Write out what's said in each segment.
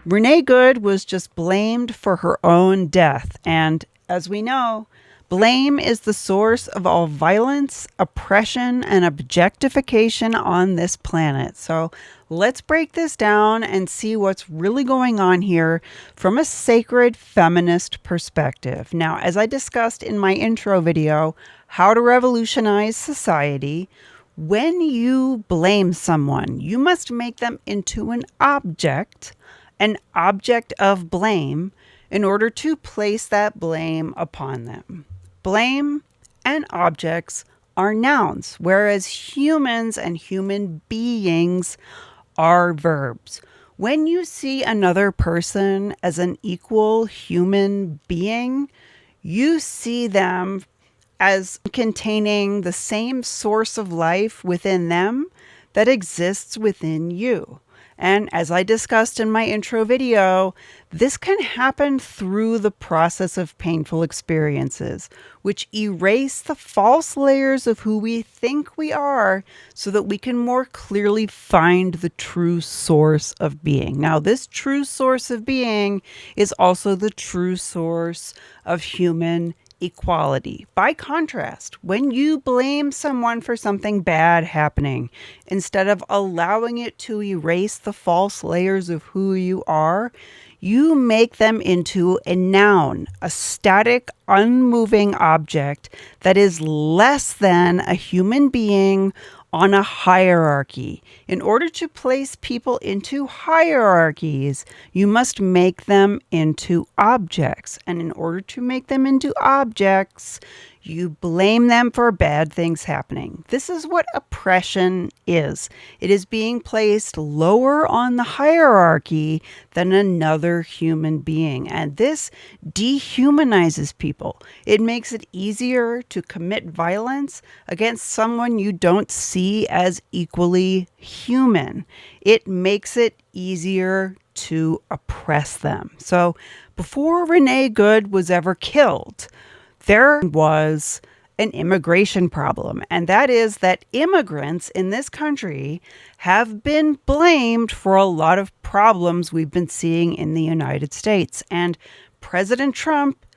Renee Good was just blamed for her own death. And as we know, blame is the source of all violence, oppression, and objectification on this planet. So let's break this down and see what's really going on here from a sacred feminist perspective. Now, as I discussed in my intro video, How to Revolutionize Society, when you blame someone, you must make them into an object of blame in order to place that blame upon them. Blame and objects are nouns, whereas humans and human beings are verbs. When you see another person as an equal human being, you see them as containing the same source of life within them that exists within you. And as I discussed in my intro video, this can happen through the process of painful experiences, which erase the false layers of who we think we are so that we can more clearly find the true source of being. Now, this true source of being is also the true source of human equality. By contrast, when you blame someone for something bad happening, instead of allowing it to erase the false layers of who you are, you make them into a noun, a static, unmoving object that is less than a human being on a hierarchy. In order to place people into hierarchies, you must make them into objects. And in order to make them into objects, you blame them for bad things happening. This is what oppression is. It is being placed lower on the hierarchy than another human being. And this dehumanizes people. It makes it easier to commit violence against someone you don't see as equally human. It makes it easier to oppress them. So before Renee Good was ever killed, there was an immigration problem, and that is that immigrants in this country have been blamed for a lot of problems we've been seeing in the United States. And President Trump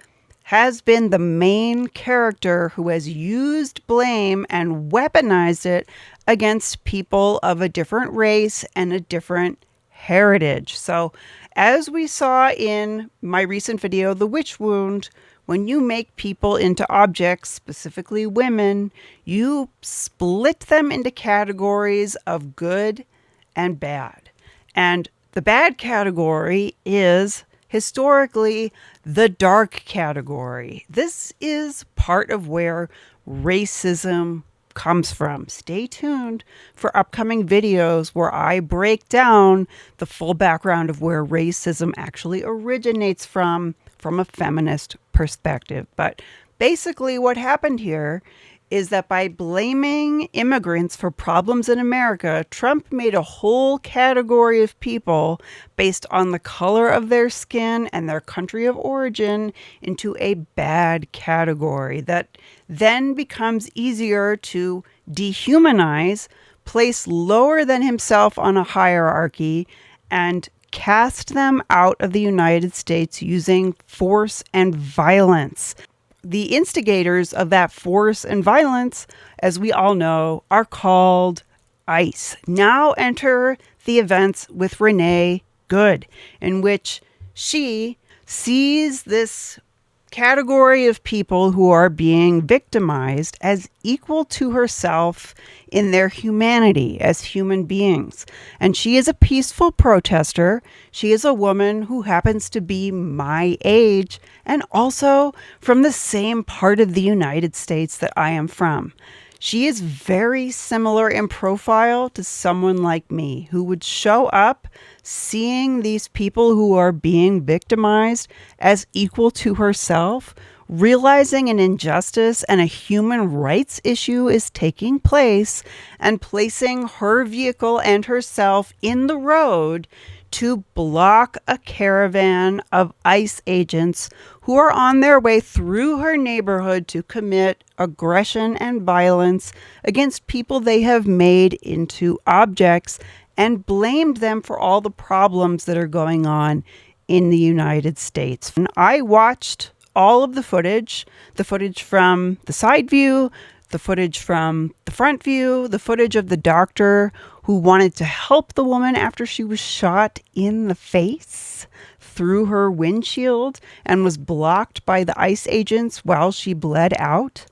has been the main character who has used blame and weaponized it against people of a different race and a different heritage. So as we saw in my recent video, The Witch Wound, when you make people into objects, specifically women, you split them into categories of good and bad. And the bad category is historically the dark category. This is part of where racism comes from. Stay tuned for upcoming videos where I break down the full background of where racism actually originates from a feminist perspective. But basically what happened here is that by blaming immigrants for problems in America, Trump made a whole category of people based on the color of their skin and their country of origin into a bad category that then becomes easier to dehumanize, place lower than himself on a hierarchy, and cast them out of the United States using force and violence. The instigators of that force and violence, as we all know, are called ICE. Now enter the events with Renee Good, in which she sees this category of people who are being victimized as equal to herself in their humanity as human beings. And she is a peaceful protester. She is a woman who happens to be my age and also from the same part of the United States that I am from. She is very similar in profile to someone like me who would show up seeing these people who are being victimized as equal to herself, realizing an injustice and a human rights issue is taking place, and placing her vehicle and herself in the road to block a caravan of ICE agents who are on their way through her neighborhood to commit aggression and violence against people they have made into objects and blamed them for all the problems that are going on in the United States. And I watched all of the footage from the side view, the footage from the front view, the footage of the doctor who wanted to help the woman after she was shot in the face through her windshield and was blocked by the ICE agents while she bled out.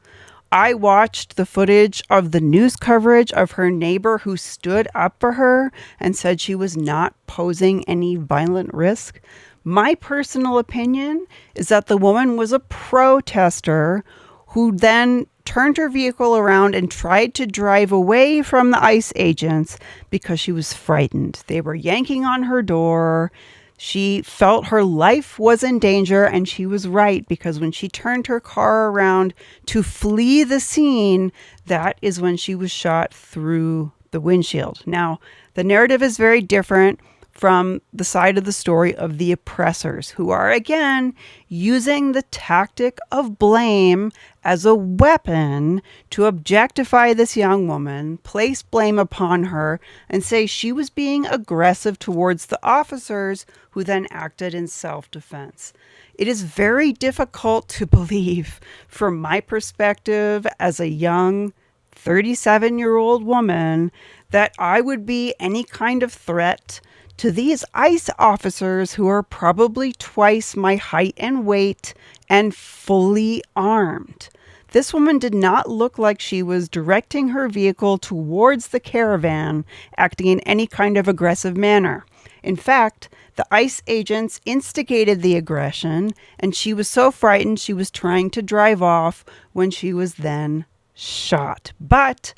I watched the footage of the news coverage of her neighbor who stood up for her and said she was not posing any violent risk. My personal opinion is that the woman was a protester who then turned her vehicle around and tried to drive away from the ICE agents because she was frightened. They were yanking on her door. She felt her life was in danger, and she was right, because when she turned her car around to flee the scene, that is when she was shot through the windshield. Now, the narrative is very different from the side of the story of the oppressors, who are, again, using the tactic of blame as a weapon to objectify this young woman, place blame upon her, and say she was being aggressive towards the officers who then acted in self-defense. It is very difficult to believe, from my perspective as a young 37-year-old woman, that I would be any kind of threat to these ICE officers who are probably twice my height and weight and fully armed. This woman did not look like she was directing her vehicle towards the caravan, acting in any kind of aggressive manner. In fact, the ICE agents instigated the aggression, and she was so frightened she was trying to drive off when she was then shot. But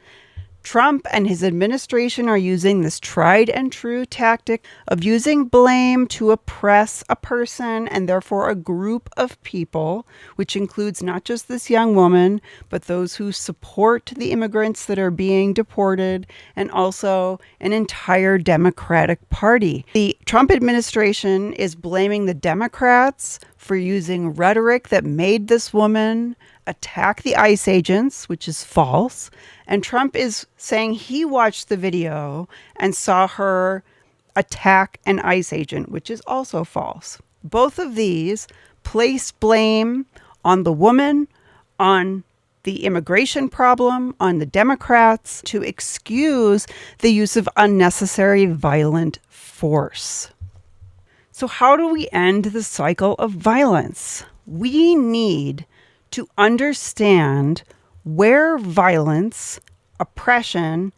Trump and his administration are using this tried and true tactic of using blame to oppress a person and therefore a group of people, which includes not just this young woman, but those who support the immigrants that are being deported, and also an entire Democratic Party. The Trump administration is blaming the Democrats for using rhetoric that made this woman attack the ICE agents, which is false. And Trump is saying he watched the video and saw her attack an ICE agent, which is also false. Both of these place blame on the woman, on the immigration problem, on the Democrats, to excuse the use of unnecessary violent force. So how do we end the cycle of violence? We need to understand where violence, oppression,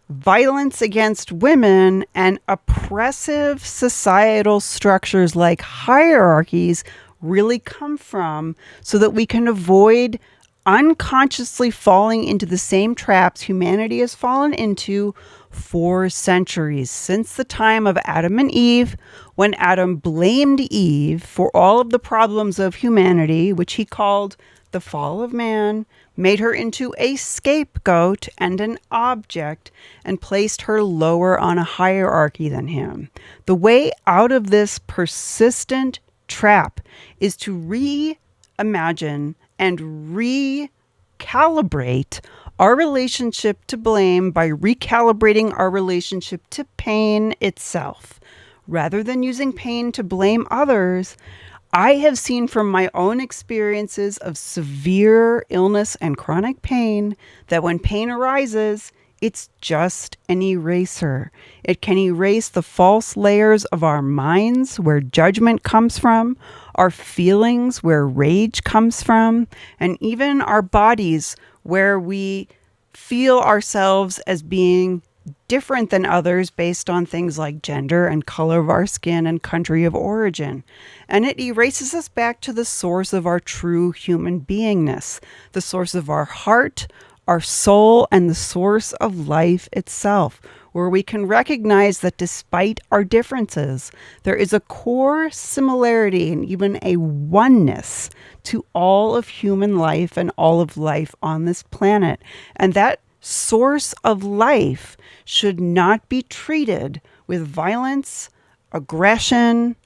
violence against women, and oppressive societal structures like hierarchies really come from, so that we can avoid unconsciously falling into the same traps humanity has fallen into for centuries, since the time of Adam and Eve, when Adam blamed Eve for all of the problems of humanity, which he called the fall of man, made her into a scapegoat and an object, and placed her lower on a hierarchy than him. The way out of this persistent trap is to reimagine and recalibrate our relationship to blame by recalibrating our relationship to pain itself. Rather than using pain to blame others, I have seen from my own experiences of severe illness and chronic pain that when pain arises, it's just an eraser. It can erase the false layers of our minds where judgment comes from, our feelings where rage comes from, and even our bodies where we feel ourselves as being different than others based on things like gender and color of our skin and country of origin. And it erases us back to the source of our true human beingness, the source of our heart, our soul, and the source of life itself, where we can recognize that despite our differences, there is a core similarity and even a oneness to all of human life and all of life on this planet. And that source of life should not be treated with violence, aggression,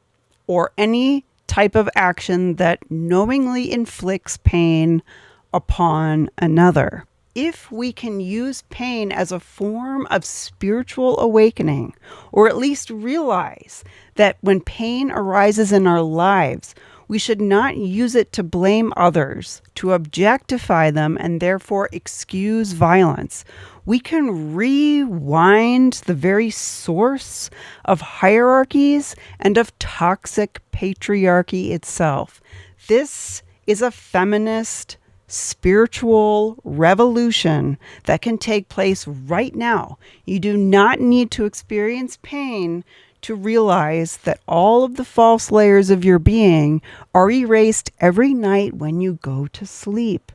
or any type of action that knowingly inflicts pain upon another. if we can use pain as a form of spiritual awakening, or at least realize that when pain arises in our lives, we should not use it to blame others, to objectify them, and therefore excuse violence. We can rewind the very source of hierarchies and of toxic patriarchy itself. This is a feminist spiritual revolution that can take place right now. You do not need to experience pain to realize that all of the false layers of your being are erased every night when you go to sleep.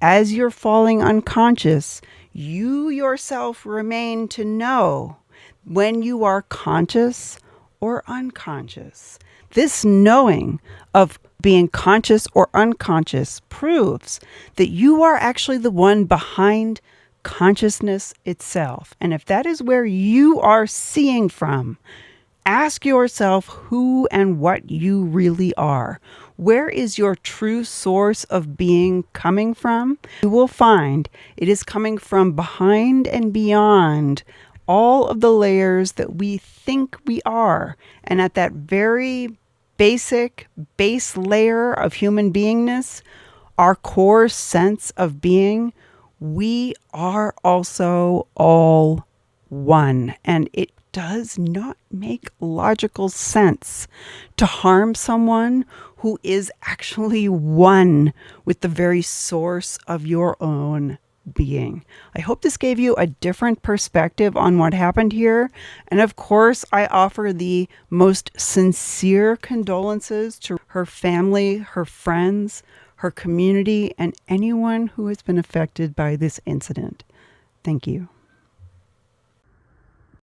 As you're falling unconscious, you yourself remain to know when you are conscious or unconscious. This knowing of being conscious or unconscious proves that you are actually the one behind consciousness itself. And if that is where you are seeing from, ask yourself who and what you really are. Where is your true source of being coming from? You will find it is coming from behind and beyond all of the layers that we think we are. And at that very basic base layer of human beingness, our core sense of being, we are also all one. And it does not make logical sense to harm someone who is actually one with the very source of your own being. I hope this gave you a different perspective on what happened here. And of course, I offer the most sincere condolences to her family, her friends, her community, and anyone who has been affected by this incident. Thank you.